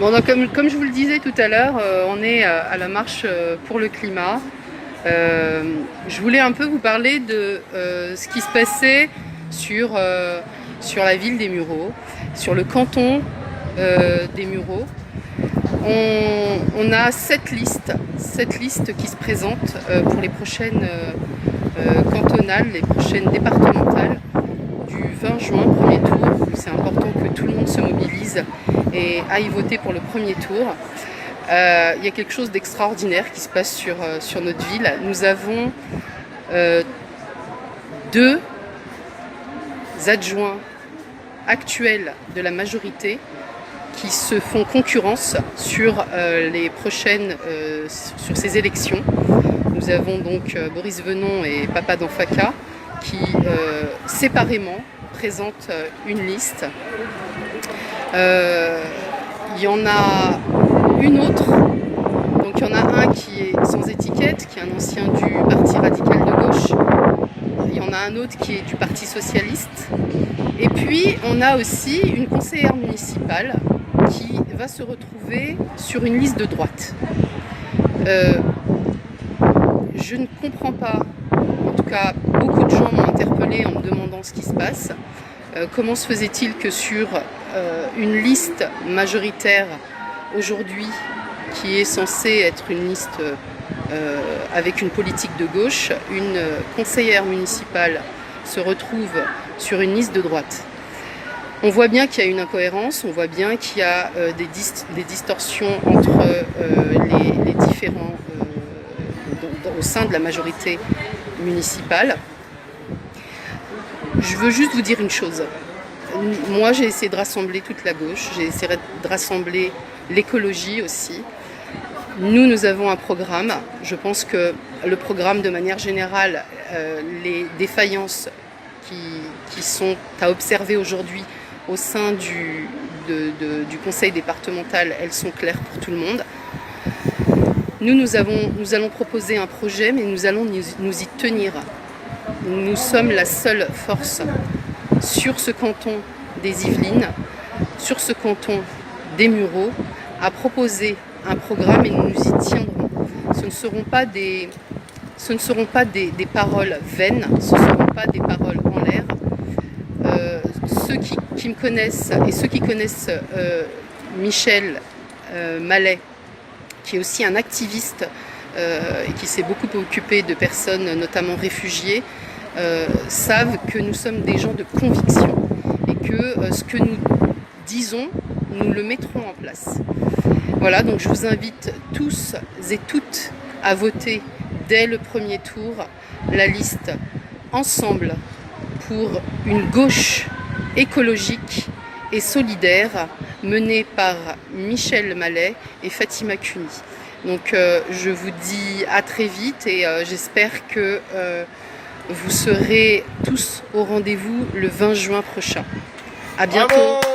Bon, donc, comme je vous le disais tout à l'heure, on est à la marche pour le climat. Je voulais un peu vous parler de ce qui se passait sur la ville des Mureaux, sur le canton des Mureaux. On a 7 listes qui se présentent pour les prochaines cantonales, les prochaines départementales du 20 juin, premier tour. C'est important que tout le monde se mobilise et aille voter pour le premier tour. Il y a quelque chose d'extraordinaire qui se passe sur notre ville. Nous avons 2 adjoints actuels de la majorité qui se font concurrence sur sur ces élections. Nous avons donc Boris Venon et Papa Danfaka qui séparément présentent une liste. Il y en a une autre, donc il y en a un qui est sans étiquette, qui est un ancien du Parti radical de gauche. Il y en a un autre qui est du Parti socialiste. Et puis on a aussi une conseillère municipale qui va se retrouver sur une liste de droite. Je ne comprends pas, en tout cas beaucoup de gens m'ont interpellé en me demandant ce qui se passe. Comment se faisait-il que sur une liste majoritaire aujourd'hui, qui est censée être une liste avec une politique de gauche, une conseillère municipale se retrouve sur une liste de droite? On voit bien qu'il y a une incohérence, on voit bien qu'il y a des distorsions entre les différents au sein de la majorité municipale. Je veux juste vous dire une chose. Moi, j'ai essayé de rassembler toute la gauche, j'ai essayé de rassembler l'écologie aussi. Nous avons un programme. Je pense que le programme, de manière générale, les défaillances qui sont à observer aujourd'hui au sein du conseil départemental, elles sont claires pour tout le monde. Nous allons proposer un projet, mais nous allons nous y tenir. Nous sommes la seule force sur ce canton des Yvelines, sur ce canton des Mureaux, à proposer un programme, et nous nous y tiendrons. Ce ne seront pas des paroles vaines, ce ne seront pas des paroles en l'air. Ceux qui me connaissent et ceux qui connaissent Michel Mallet, qui est aussi un activiste et qui s'est beaucoup occupé de personnes, notamment réfugiées, savent que nous sommes des gens de conviction et que ce que nous disons, nous le mettrons en place. Voilà, donc je vous invite tous et toutes à voter dès le premier tour la liste Ensemble pour une gauche écologique et solidaire menée par Michel Mallet et Fatima Cuny. Donc je vous dis à très vite et j'espère que vous serez tous au rendez-vous le 20 juin prochain. À bientôt. Bravo.